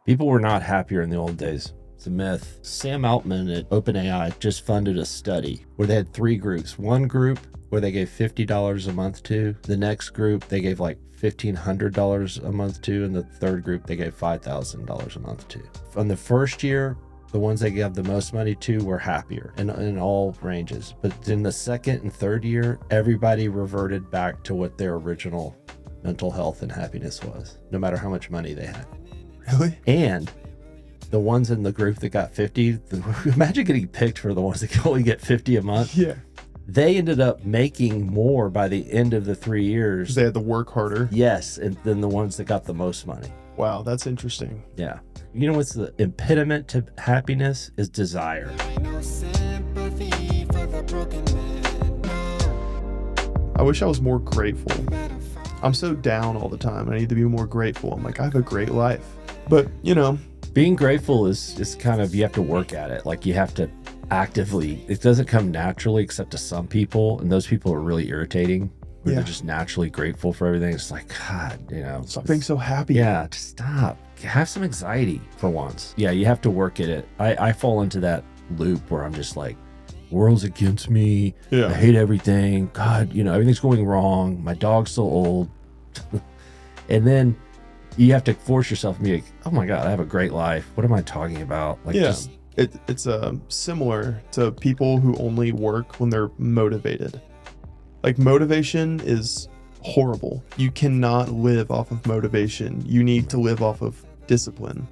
People were not happier in the old days. It's a myth. Sam Altman at OpenAI just funded a study where they had 3 groups. One group where they gave $50 a month to. The next group they gave like $1,500 a month to. And the third group they gave $5,000 a month to. On the first year, the ones they gave the most money to were happier in all ranges. But in the second and third year, everybody reverted back to what their original mental health and happiness was, no matter how much money they had. Really? And the ones in the group that got 50, imagine getting picked for the ones that can only get 50 a month. Yeah. They ended up making more by the end of the 3 years. They had to work harder. Yes, and than the ones that got the most money. Wow, that's interesting. Yeah. You know what's the impediment to happiness is desire. I wish I was more grateful. I'm so down all the time. I need to be more grateful. I'm like, I have a great life. But, you know. Being grateful is kind of, you have to work at it. Like you have to actively, it doesn't come naturally except to some people. And those people are really irritating. Where they're just naturally grateful for everything. It's like, God, you know. Stop being so happy. Yeah, just stop. Have some anxiety for once. Yeah, you have to work at it. I fall into that loop where I'm just like, world's against me. Yeah. I hate everything. God, you know, everything's going wrong. My dog's so old. And then you have to force yourself to be like, oh my God, I have a great life. What am I talking about? Like, just, it's similar to people who only work when they're motivated. Like motivation is horrible. You cannot live off of motivation. You need to live off of discipline.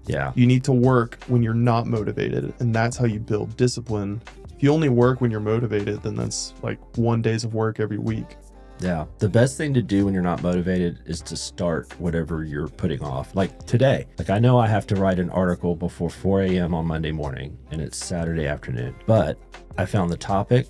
Yeah. You need to work when you're not motivated, and that's how you build discipline. If you only work when you're motivated, then that's like 1 day of work every week. Yeah. The best thing to do when you're not motivated is to start whatever you're putting off. Like today, like I know I have to write an article before 4 a.m. on Monday morning, and it's Saturday afternoon, but I found the topic.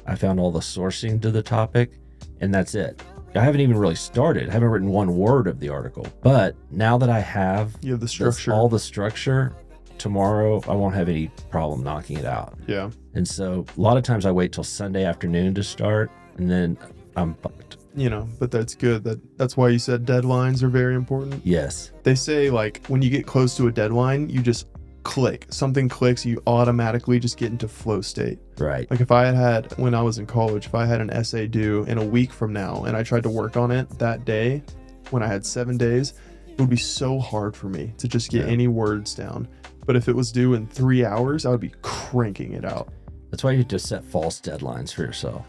I found all the sourcing to the topic, and that's it. I haven't even really started. I haven't written one word of the article. But now that I have, you have the structure, all the structure, tomorrow I won't have any problem knocking it out. Yeah. And so a lot of times I wait till Sunday afternoon to start, and then I'm fucked. You know, but that's good. That's why you said deadlines are very important. Yes. They say like when you get close to a deadline, you just click. Something clicks, you automatically just get into flow state. Right. Like if I had, when I was in college, if I had an essay due in a week from now and I tried to work on it that day when I had 7 days, it would be so hard for me to just get any words down. But if it was due in 3 hours, I would be cranking it out. That's why you just set false deadlines for yourself.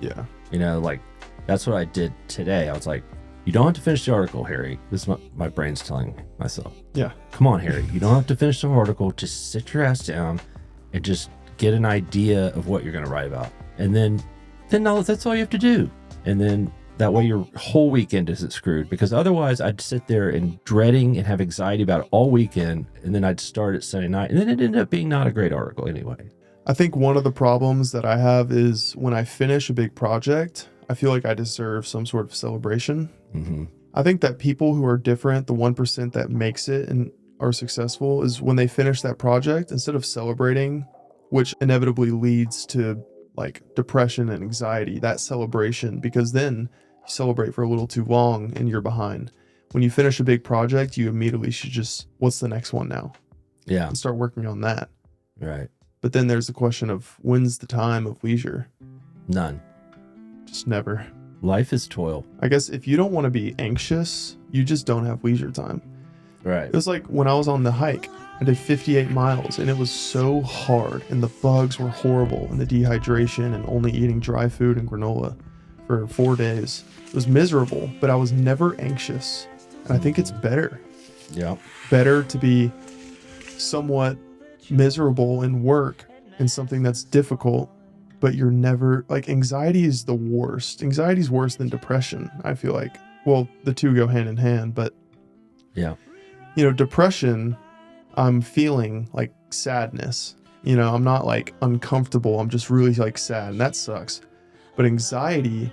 Yeah. You know, like that's what I did today. I was like, you don't have to finish the article, Harry. This is what my brain's telling myself. Yeah. Come on, Harry. You don't have to finish the article. Just sit your ass down and just get an idea of what you're going to write about. And then that's all you have to do. And then that way your whole weekend isn't screwed, because otherwise I'd sit there and dreading and have anxiety about it all weekend. And then I'd start at Sunday night, and then it ended up being not a great article anyway. I think one of the problems that I have is when I finish a big project, I feel like I deserve some sort of celebration. Mm-hmm. I think that people who are different, the 1% that makes it and are successful, is when they finish that project, instead of celebrating, which inevitably leads to like depression and anxiety, that celebration, because then you celebrate for a little too long and you're behind. When you finish a big project, you immediately should just, what's the next one now? Yeah. And start working on that. Right. But then there's the question of when's the time of leisure? None. Just never. Life is toil. I guess if you don't want to be anxious, you just don't have leisure time. Right. It was like when I was on the hike, I did 58 miles and it was so hard and the bugs were horrible and the dehydration and only eating dry food and granola for 4 days. It was miserable, but I was never anxious. And I think it's better. Yeah. Better to be somewhat miserable in work and something that's difficult, but you're never, like, anxiety is the worst. Anxiety is worse than depression, I feel like. Well, the two go hand in hand, but yeah. You know, depression, I'm feeling like sadness. You know, I'm not like uncomfortable. I'm just really like sad, and that sucks. But anxiety,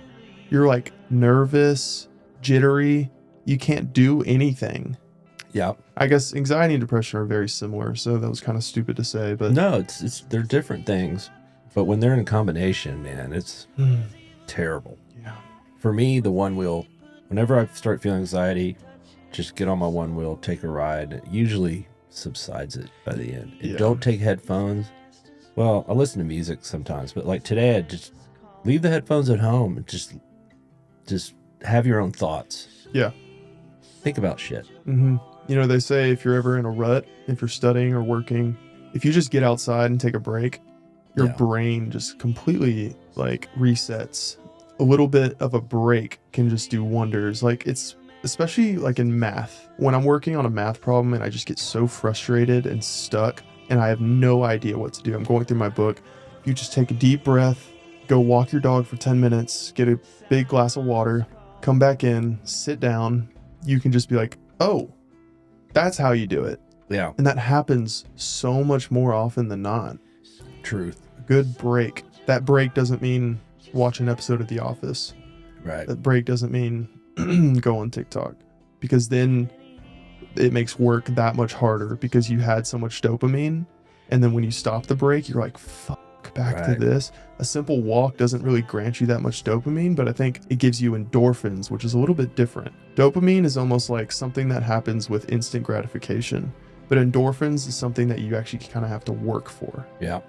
you're like nervous, jittery. You can't do anything. Yeah. I guess anxiety and depression are very similar, so that was kind of stupid to say, but no, they're different things. But when they're in combination, man, it's terrible. Yeah. For me, the one wheel, whenever I start feeling anxiety, just get on my one wheel, take a ride. It usually subsides it by the end. And Yeah. don't take headphones. Well, I listen to music sometimes, but like today, I just leave the headphones at home and just have your own thoughts. Yeah. Think about shit. Mm-hmm. You know, they say if you're ever in a rut, if you're studying or working, if you just get outside and take a break, your Yeah. brain just completely like resets. A little bit of a break can just do wonders. Like it's especially like in math. When I'm working on a math problem and I just get so frustrated and stuck and I have no idea what to do. I'm going through my book. You just take a deep breath, go walk your dog for 10 minutes, get a big glass of water, come back in, sit down. You can just be like, oh, that's how you do it. Yeah. And that happens so much more often than not. Truth. A good break. That break doesn't mean watch an episode of The Office. Right. That break doesn't mean go on TikTok, because then it makes work that much harder because you had so much dopamine. And then when you stop the break, you're like, fuck, back to Right. this. A simple walk doesn't really grant you that much dopamine, but I think it gives you endorphins, which is a little bit different. Dopamine is almost like something that happens with instant gratification, but endorphins is something that you actually kind of have to work for. Yeah.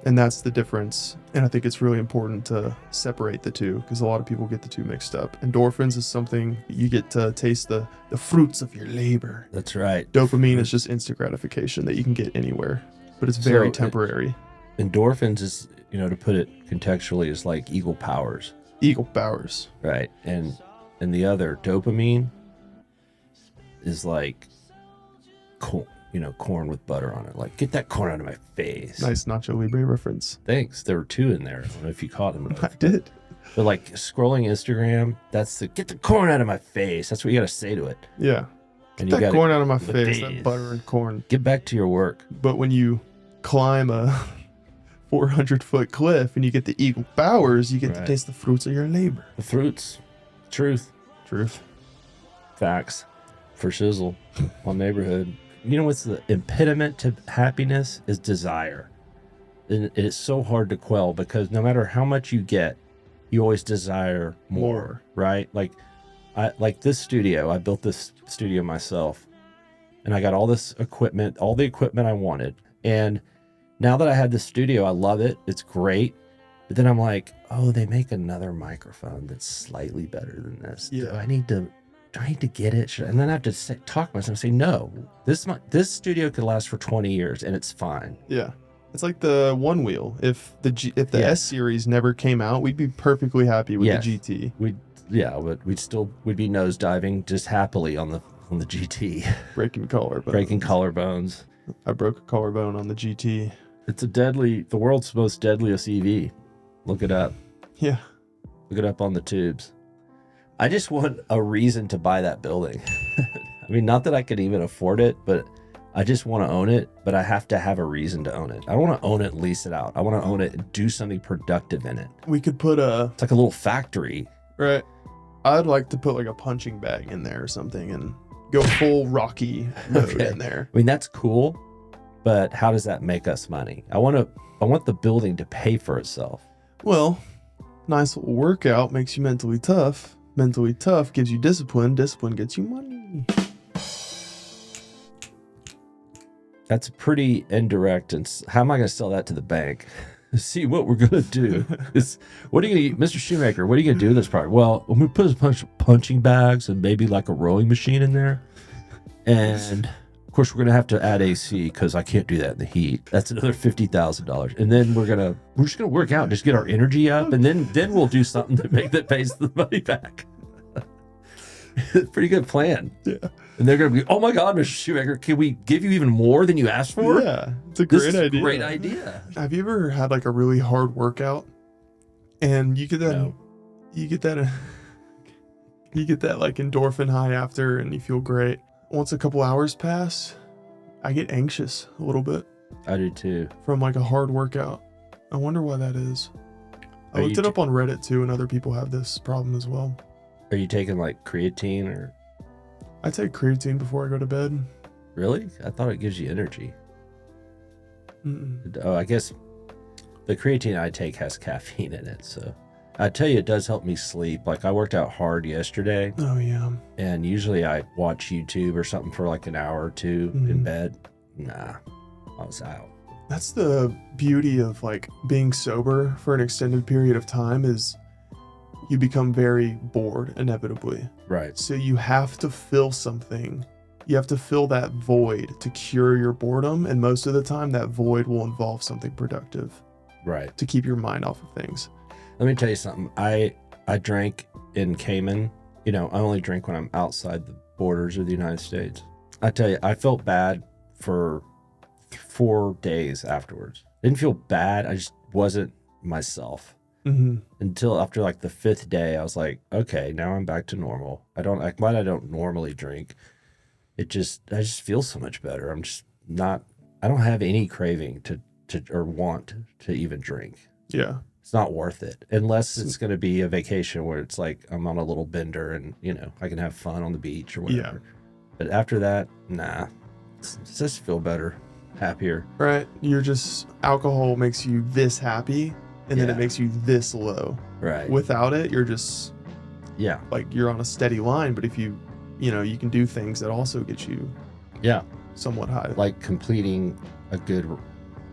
And that's the difference. And I think it's really important to separate the two because a lot of people get the two mixed up. Endorphins is something you get to taste the fruits of your labor. That's right. Dopamine is just instant gratification that you can get anywhere, but it's very temporary. Endorphins is, to put it contextually, is like eagle powers. Eagle powers. Right. And the other, dopamine, is like corn with butter on it. Like, get that corn out of my face. Nice Nacho Libre reference. Thanks. There were 2 in there. I don't know if you caught them. I did. But like scrolling Instagram, that's the get the corn out of my face. That's what you got to say to it. Yeah. And Get you that got corn out of my the face, face. that butter and corn. get back to your work. But when you climb a 400-foot cliff and you get the eagle powers, you get to Right. taste the fruits of your labor. The fruits, truth, Truth. facts, for shizzle on neighborhood. You know what's the impediment to happiness is desire. And it's so hard to quell because no matter how much you get, you always desire more. Right? Like this studio, I built this studio myself and I got all this equipment, all the equipment I wanted. And now that I have this studio, I love it. It's great. But then I'm like, oh, they make another microphone that's slightly better than this. Yeah. Do I need to get it? And then I have to talk to myself and say, no, this studio could last for 20 years and it's fine. Yeah. It's like the one wheel. If the Yes. S series never came out, we'd be perfectly happy with Yes. the GT. But we'd be nosediving just happily on the GT, Breaking collarbones. breaking collarbones. I broke a collarbone on the GT. It's the world's most deadliest EV. Look it up. Yeah. Look it up on the tubes. I just want a reason to buy that building. I mean, not that I could even afford it, but I just want to own it, but I have to have a reason to own it. I don't want to own it and lease it out. I want to own it and do something productive in it. We could put It's like a little factory. right. I'd like to put like a punching bag in there or something and go full Rocky mode Okay. in there. I mean, that's cool, but how does that make us money? I want the building to pay for itself. Well, nice little workout makes you mentally tough. Mentally tough gives you discipline. Discipline gets you money. That's pretty indirect. And how am I going to sell that to the bank? See, what we're going to do is, what are you going to, Mr. Shoemaker, what are you going to do with this part? Well, I'm going to put a bunch of punching bags and maybe like a rowing machine in there. And of course, we're going to have to add AC because I can't do that in the heat. That's another $50,000. And then we're just going to work out, just get our energy up. And then we'll do something that pays the money back. Pretty good plan. Yeah. And they're going to be, oh my God, Mr. Shoemaker, can we give you even more than you asked for? Yeah. It's a This great is idea. a great idea. Have you ever had like a really hard workout and you get that No. you get that like endorphin high after and you feel great. Once a couple hours pass, I get anxious a little bit I do too. from like a hard workout. I wonder why that is. I Are looked you it up on Reddit too, and other people have this problem as well. Are you taking like creatine or I take creatine before I go to bed. really? I thought it gives you energy. Mm-mm. Oh, I guess the creatine I take has caffeine in it, so I tell you, it does help me sleep. Like, I worked out hard yesterday, Oh yeah. and usually I watch YouTube or something for like an hour or two in bed. Nah, I was out. That's the beauty of like being sober for an extended period of time, is you become very bored inevitably. Right. So you have to fill something. You have to fill that void to cure your boredom, and most of the time that void will involve something productive Right. to keep your mind off of things. Let me tell you something. I drank in Cayman. You know, I only drink when I'm outside the borders of the United States. I tell you, I felt bad for 4 days afterwards. Didn't feel bad. I just wasn't myself. Until after like the 5th day, I was like, okay, now I'm back to normal. I don't normally drink. I just feel so much better. I don't have any craving to or want to even drink. Yeah. It's not worth it unless it's going to be a vacation where it's like I'm on a little bender and, you know, I can have fun on the beach or whatever. Yeah. But after that, nah, it's just feel better, happier. Right. Alcohol makes you this happy, and then it makes you this low. Right. Without it, you're just Yeah. like you're on a steady line. But if you can do things that also get you Yeah. somewhat high. Like completing a good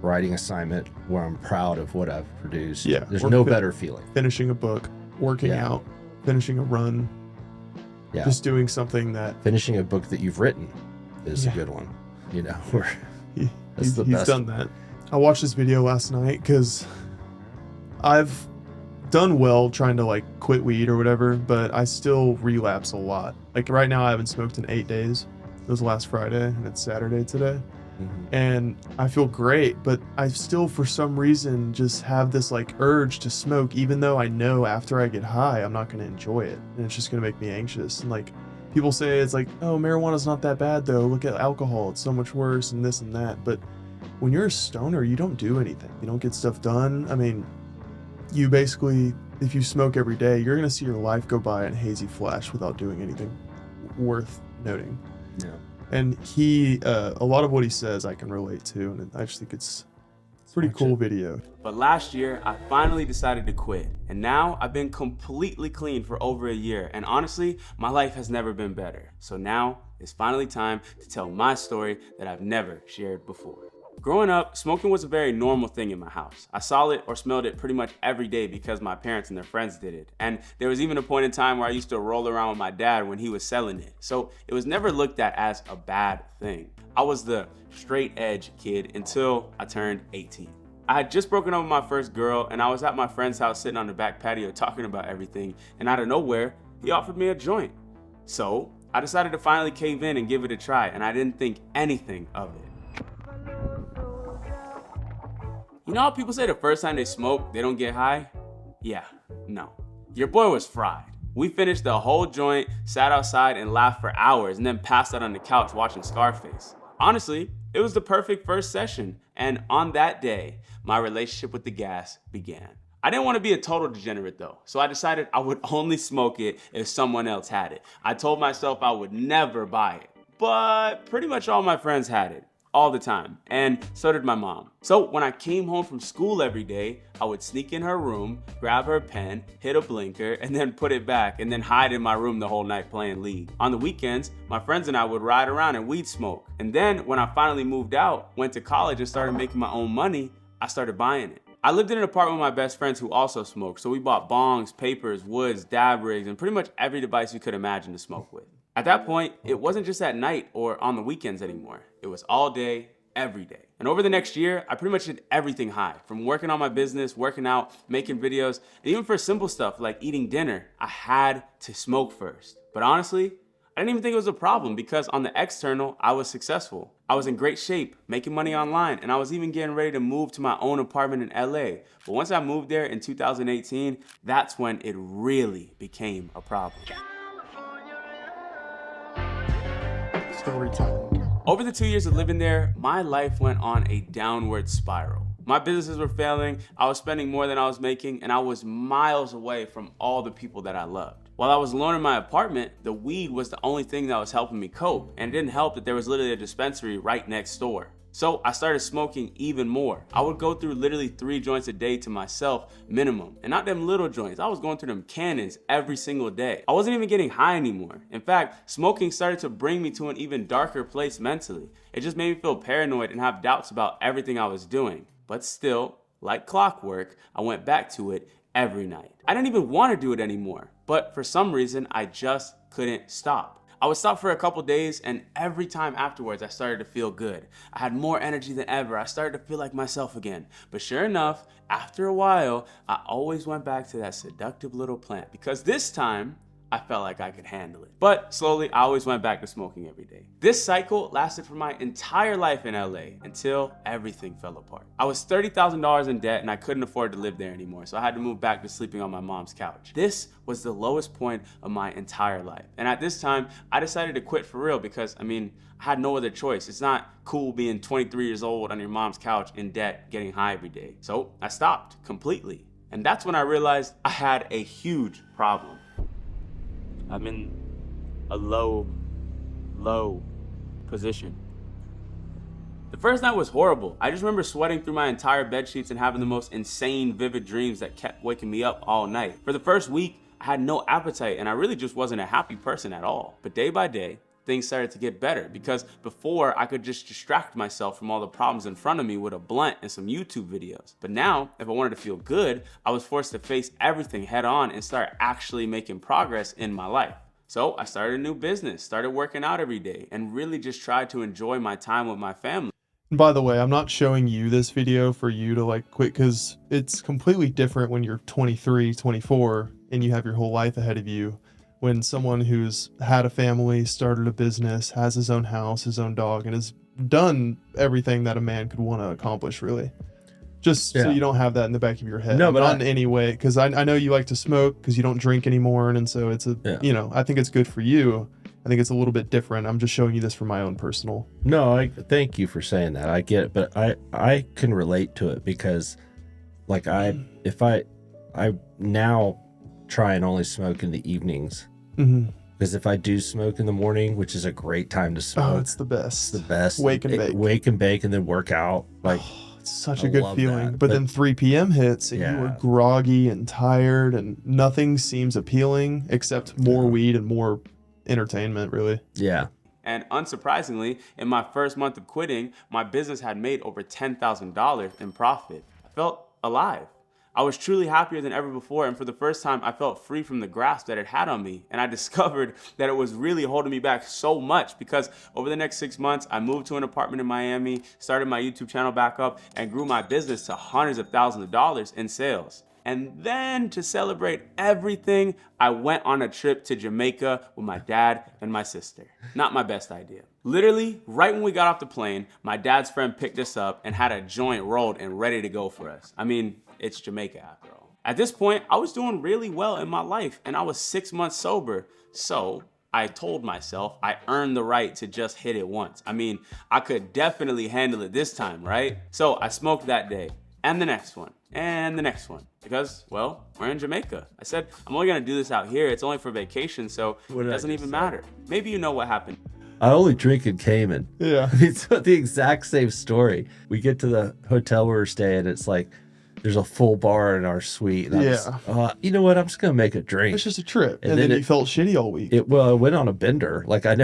writing assignment where I'm proud of what I've produced. Yeah. There's Or no better feeling. finishing a book, working out, finishing a run. Yeah. Just doing something that Finishing a book that you've written is a good one. You know, he's done that. I watched this video last night because I've done well trying to like quit weed or whatever, but I still relapse a lot. Like right now I haven't smoked in 8 days. It was last Friday and it's Saturday today. And I feel great, but I still for some reason just have this like urge to smoke, even though I know after I get high I'm not going to enjoy it and it's just going to make me anxious. And like people say it's like, oh, marijuana's not that bad though, look at alcohol, it's so much worse and this and that. But when you're a stoner, you don't do anything, you don't get stuff done. I mean, you basically, if you smoke every day, you're going to see your life go by in hazy flash without doing anything worth noting. Yeah. And he, a lot of what he says I can relate to, and I just think it's a pretty cool video. But last year, I finally decided to quit. And now I've been completely clean for over a year. And honestly, my life has never been better. So now it's finally time to tell my story that I've never shared before. Growing up, smoking was a very normal thing in my house. I saw it or smelled it pretty much every day because my parents and their friends did it. And there was even a point in time where I used to roll around with my dad when he was selling it. So it was never looked at as a bad thing. I was the straight edge kid until I turned 18. I had just broken up with my first girl and I was at my friend's house sitting on the back patio talking about everything, and out of nowhere, he offered me a joint. So I decided to finally cave in and give it a try, and I didn't think anything of it. You know how people say the first time they smoke, they don't get high? Yeah, no. Your boy was fried. We finished the whole joint, sat outside and laughed for hours, and then passed out on the couch watching Scarface. Honestly, it was the perfect first session, and on that day, my relationship with the gas began. I didn't want to be a total degenerate though, so I decided I would only smoke it if someone else had it. I told myself I would never buy it, but pretty much all my friends had it. All the time, and so did my mom. So when I came home from school every day, I would sneak in her room, grab her pen, hit a blinker, and then put it back, and then hide in my room the whole night playing League. On the weekends, my friends and I would ride around and weed smoke. And then when I finally moved out, went to college and started making my own money, I started buying it. I lived in an apartment with my best friends who also smoked, so we bought bongs, papers, woods, dab rigs, and pretty much every device you could imagine to smoke with. At that point, it wasn't just at night or on the weekends anymore. It was all day, every day. And over the next year, I pretty much did everything high, from working on my business, working out, making videos, and even for simple stuff like eating dinner, I had to smoke first. But honestly, I didn't even think it was a problem because on the external, I was successful. I was in great shape, making money online, and I was even getting ready to move to my own apartment in LA. But once I moved there in 2018, that's when it really became a problem. Storytelling. Over the 2 years of living there, my life went on a downward spiral. My businesses were failing, I was spending more than I was making, and I was miles away from all the people that I loved. While I was alone in my apartment, the weed was the only thing that was helping me cope, and it didn't help that there was literally a dispensary right next door. So I started smoking even more. I would go through literally 3 joints a day to myself minimum. And not them little joints. I was going through them cannons every single day. I wasn't even getting high anymore. In fact, smoking started to bring me to an even darker place mentally. It just made me feel paranoid and have doubts about everything I was doing. But still, like clockwork, I went back to it every night. I didn't even want to do it anymore. But for some reason, I just couldn't stop. I would stop for a couple days, and every time afterwards, I started to feel good. I had more energy than ever. I started to feel like myself again. But sure enough, after a while, I always went back to that seductive little plant because this time, I felt like I could handle it. But slowly, I always went back to smoking every day. This cycle lasted for my entire life in LA until everything fell apart. I was $30,000 in debt and I couldn't afford to live there anymore, so I had to move back to sleeping on my mom's couch. This was the lowest point of my entire life. And at this time, I decided to quit for real because, I had no other choice. It's not cool being 23 years old on your mom's couch in debt, getting high every day. So I stopped completely. And that's when I realized I had a huge problem. I'm in a low position. The first night was horrible. I just remember sweating through my entire bed sheets and having the most insane, vivid dreams that kept waking me up all night. For the first week, I had no appetite and I really just wasn't a happy person at all. But day by day, things started to get better because before I could just distract myself from all the problems in front of me with a blunt and some YouTube videos. But now, if I wanted to feel good, I was forced to face everything head on and start actually making progress in my life. So I started a new business, started working out every day, and really just tried to enjoy my time with my family. And by the way, I'm not showing you this video for you to like quit because it's completely different when you're 23, 24, and you have your whole life ahead of you. When someone who's had a family, started a business, has his own house, his own dog, and has done everything that a man could want to accomplish, really. Just so you don't have that in the back of your head. No, but not in any way, because I know you like to smoke because you don't drink anymore, and so it's I think it's good for you. I think it's a little bit different. I'm just showing you this for my own personal. No, I thank you for saying that. I get it, but I can relate to it because, like, I now try and only smoke in the evenings. Because if I do smoke in the morning, which is a great time to smoke, it's the best. It's the best. Wake and bake, and then work out. Like, it's such a good feeling. That. But then 3 p.m. hits and you are groggy and tired, and nothing seems appealing except more weed and more entertainment, really. Yeah. And unsurprisingly, in my first month of quitting, my business had made over $10,000 in profit. I felt alive. I was truly happier than ever before, and for the first time, I felt free from the grasp that it had on me. And I discovered that it was really holding me back so much because over the next 6 months, I moved to an apartment in Miami, started my YouTube channel back up, and grew my business to hundreds of thousands of dollars in sales. And then to celebrate everything, I went on a trip to Jamaica with my dad and my sister. Not my best idea. Literally, right when we got off the plane, my dad's friend picked us up and had a joint rolled and ready to go for us. It's Jamaica after all. At this point, I was doing really well in my life and I was 6 months sober. So I told myself I earned the right to just hit it once. I could definitely handle it this time, right? So I smoked that day and the next one and the next one because, well, we're in Jamaica. I said, I'm only gonna do this out here. It's only for vacation, so it doesn't even matter. Maybe you know what happened. I only drink in Cayman. Yeah. It's the exact same story. We get to the hotel where we're staying. It's like, there's a full bar in our suite. And you know what? I'm just going to make a drink. It's just a trip. And then you felt shitty all week. It went on a bender. Like I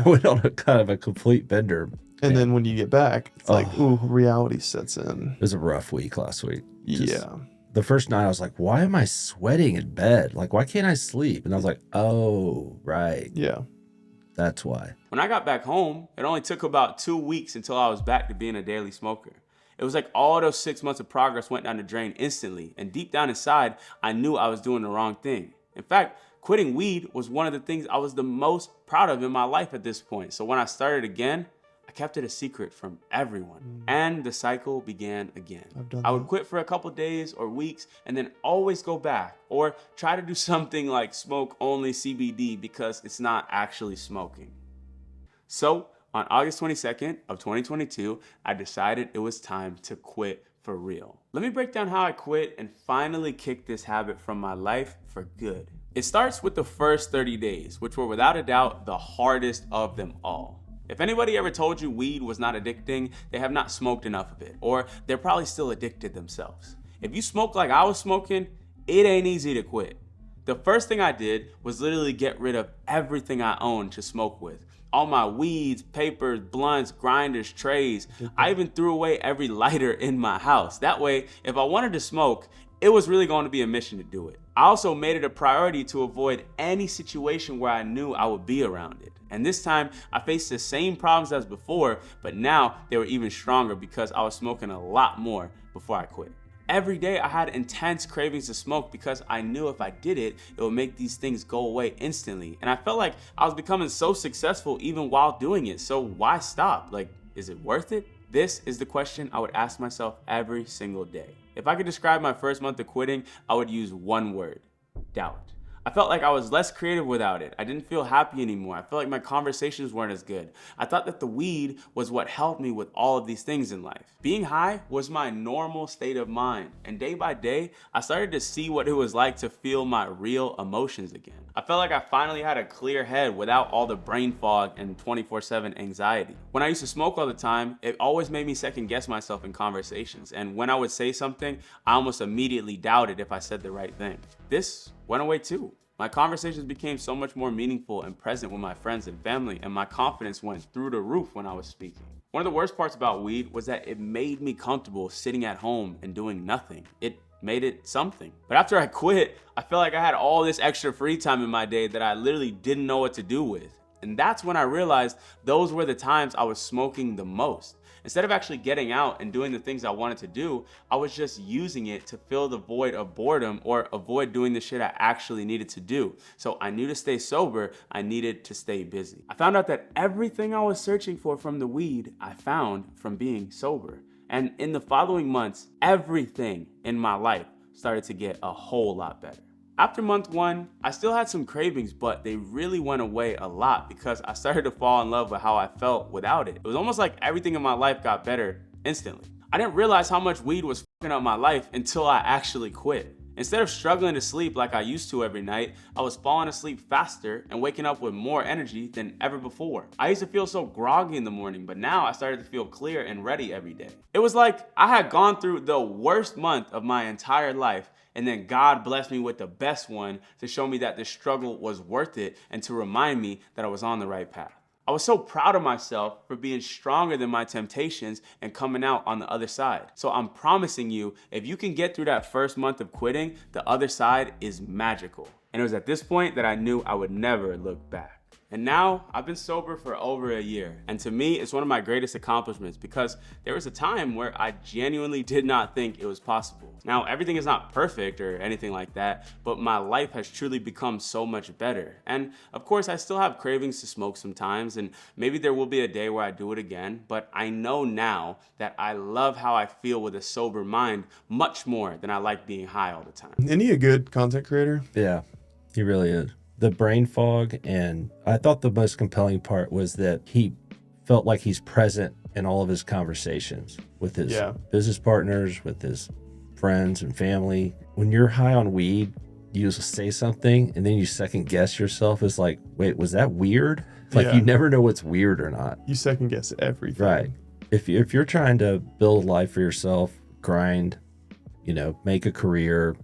went on a kind of a complete bender. And then when you get back, it's like, reality sets in. It was a rough week last week. Yeah. The first night I was like, why am I sweating in bed? Like, why can't I sleep? And I was like, oh, right. Yeah. That's why. When I got back home, it only took about 2 weeks until I was back to being a daily smoker. It was like all those 6 months of progress went down the drain instantly. And deep down inside, I knew I was doing the wrong thing. In fact, quitting weed was one of the things I was the most proud of in my life at this point. So when I started again, I kept it a secret from everyone. And the cycle began again. I would quit for a couple days or weeks and then always go back or try to do something like smoke only CBD because it's not actually smoking. So on August 22nd of 2022, I decided it was time to quit for real. Let me break down how I quit and finally kick this habit from my life for good. It starts with the first 30 days, which were without a doubt the hardest of them all. If anybody ever told you weed was not addicting, they have not smoked enough of it, or they're probably still addicted themselves. If you smoke like I was smoking, it ain't easy to quit. The first thing I did was literally get rid of everything I owned to smoke with. All my weeds, papers, blunts, grinders, trays. I even threw away every lighter in my house. That way, if I wanted to smoke, it was really going to be a mission to do it. I also made it a priority to avoid any situation where I knew I would be around it. And this time, I faced the same problems as before, but now they were even stronger because I was smoking a lot more before I quit. Every day I had intense cravings to smoke because I knew if I did it, it would make these things go away instantly. And I felt like I was becoming so successful even while doing it. So why stop? Like, is it worth it? This is the question I would ask myself every single day. If I could describe my first month of quitting, I would use one word: doubt. I felt like I was less creative without it. I didn't feel happy anymore. I felt like my conversations weren't as good. I thought that the weed was what helped me with all of these things in life. Being high was my normal state of mind. And day by day, I started to see what it was like to feel my real emotions again. I felt like I finally had a clear head without all the brain fog and 24/7 anxiety. When I used to smoke all the time, it always made me second guess myself in conversations. And when I would say something, I almost immediately doubted if I said the right thing. This went away too. My conversations became so much more meaningful and present with my friends and family, and my confidence went through the roof when I was speaking. One of the worst parts about weed was that it made me comfortable sitting at home and doing nothing. It made it something. But after I quit, I felt like I had all this extra free time in my day that I literally didn't know what to do with. And that's when I realized those were the times I was smoking the most. Instead of actually getting out and doing the things I wanted to do, I was just using it to fill the void of boredom or avoid doing the shit I actually needed to do. So I knew to stay sober, I needed to stay busy. I found out that everything I was searching for from the weed, I found from being sober. And in the following months, everything in my life started to get a whole lot better. After month 1, I still had some cravings, but they really went away a lot because I started to fall in love with how I felt without it. It was almost like everything in my life got better instantly. I didn't realize how much weed was fucking up my life until I actually quit. Instead of struggling to sleep like I used to every night, I was falling asleep faster and waking up with more energy than ever before. I used to feel so groggy in the morning, but now I started to feel clear and ready every day. It was like I had gone through the worst month of my entire life, and then God blessed me with the best one to show me that the struggle was worth it and to remind me that I was on the right path. I was so proud of myself for being stronger than my temptations and coming out on the other side. So I'm promising you, if you can get through that first month of quitting, the other side is magical. And it was at this point that I knew I would never look back. And now I've been sober for over a year. And to me, it's one of my greatest accomplishments because there was a time where I genuinely did not think it was possible. Now, everything is not perfect or anything like that, but my life has truly become so much better. And of course, I still have cravings to smoke sometimes, and maybe there will be a day where I do it again, but I know now that I love how I feel with a sober mind much more than I like being high all the time. Isn't he a good content creator? Yeah, he really is. The brain fog, and I thought the most compelling part was that he felt like he's present in all of his conversations with his business partners, with his friends and family. When you're high on weed, you just say something and then you second guess yourself. It's like, wait, was that weird? Like you never know what's weird or not. You second guess everything. Right. If you're trying to build a life for yourself, grind, make a career,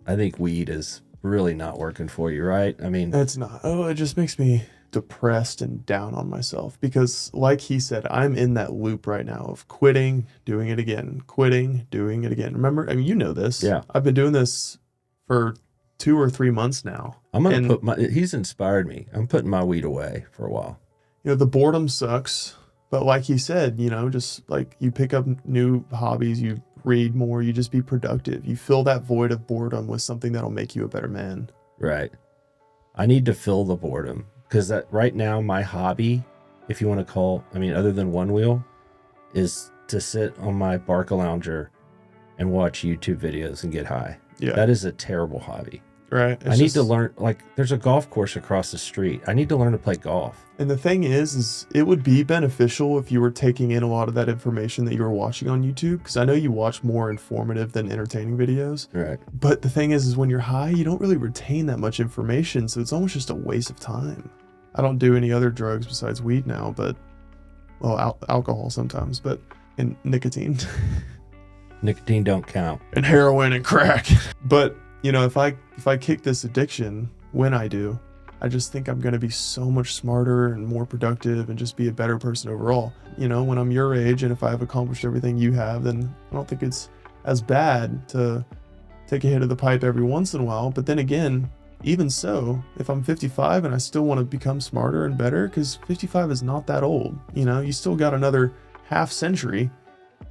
I think weed is really not working for you, right? I mean, it's not. Oh, it just makes me depressed and down on myself because, like he said, I'm in that loop right now of quitting, doing it again, quitting, doing it again. Remember, I mean, you know this. Yeah. I've been doing this for 2 or 3 months now. He's inspired me. I'm putting my weed away for a while. The boredom sucks, but like he said, just like you pick up new hobbies, you read more, you just be productive. You fill that void of boredom with something that'll make you a better man. Right. I need to fill the boredom because that right now my hobby, if you want to call, other than One Wheel, is to sit on my Barca Lounger and watch YouTube videos and get high. Yeah. That is a terrible hobby. Right. I need to learn, there's a golf course across the street. I need to learn to play golf. And the thing is it would be beneficial if you were taking in a lot of that information that you were watching on YouTube, because I know you watch more informative than entertaining videos. Right. But the thing is when you're high, you don't really retain that much information, so it's almost just a waste of time. I don't do any other drugs besides weed now, but Well, alcohol sometimes, but and nicotine Nicotine don't count. and heroin and crack. But you know, if I kick this addiction when I do, I just think I'm going to be so much smarter and more productive and just be a better person overall. You know, when I'm your age and if I've accomplished everything you have, then I don't think it's as bad to take a hit of the pipe every once in a while. But then again, even so, if I'm 55 and I still want to become smarter and better, because 55 is not that old, you know, you still got another half century.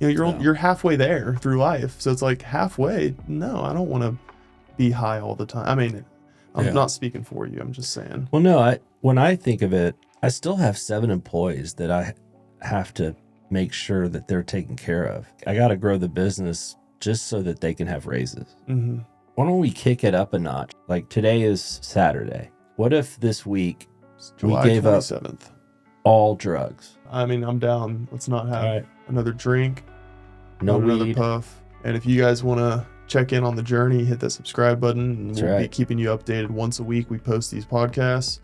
You know, you're halfway there through life. So it's like halfway. No, I don't want to be high all the time. I mean, I'm not speaking for you. I'm just saying. Well, no, when I think of it, I still have 7 employees that I have to make sure that they're taken care of. I got to grow the business just so that they can have raises. Mm-hmm. Why don't we kick it up a notch? Like today is Saturday. What if this week July we gave 27th. up all drugs? I mean, I'm down. Let's not have All right. another drink, No not another weed. puff. And if you guys want to check in on the journey, hit that subscribe button. And That's we'll be right. keeping you updated once a week. We post these podcasts,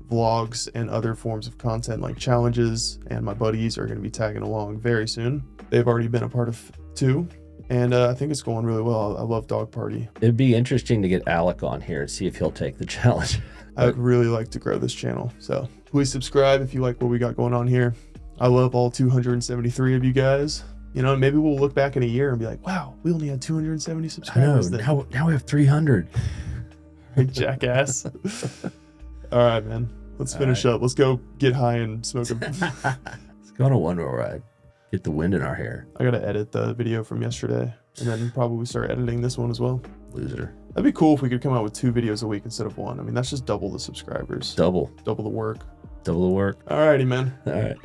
vlogs, and other forms of content like challenges. And my buddies are going to be tagging along very soon. They've already been a part of 2. And I think it's going really well. I love Dog Party. It'd be interesting to get Alec on here and see if he'll take the challenge. I would really like to grow this channel. So please subscribe if you like what we got going on here. I love all 273 of you guys. You know, maybe we'll look back in a year and be like, wow, we only had 270 I know. subscribers then. Now we have 300. Jackass. All right, man. Let's finish up. Let's go get high and smoke a... Let's go on a one-wheel ride. Get the wind in our hair. I got to edit the video from yesterday and then probably start editing this one as well. Loser. That'd be cool if we could come out with 2 videos a week instead of 1. I mean, that's just double the subscribers. Double Double the work. the work. All righty, man. All right.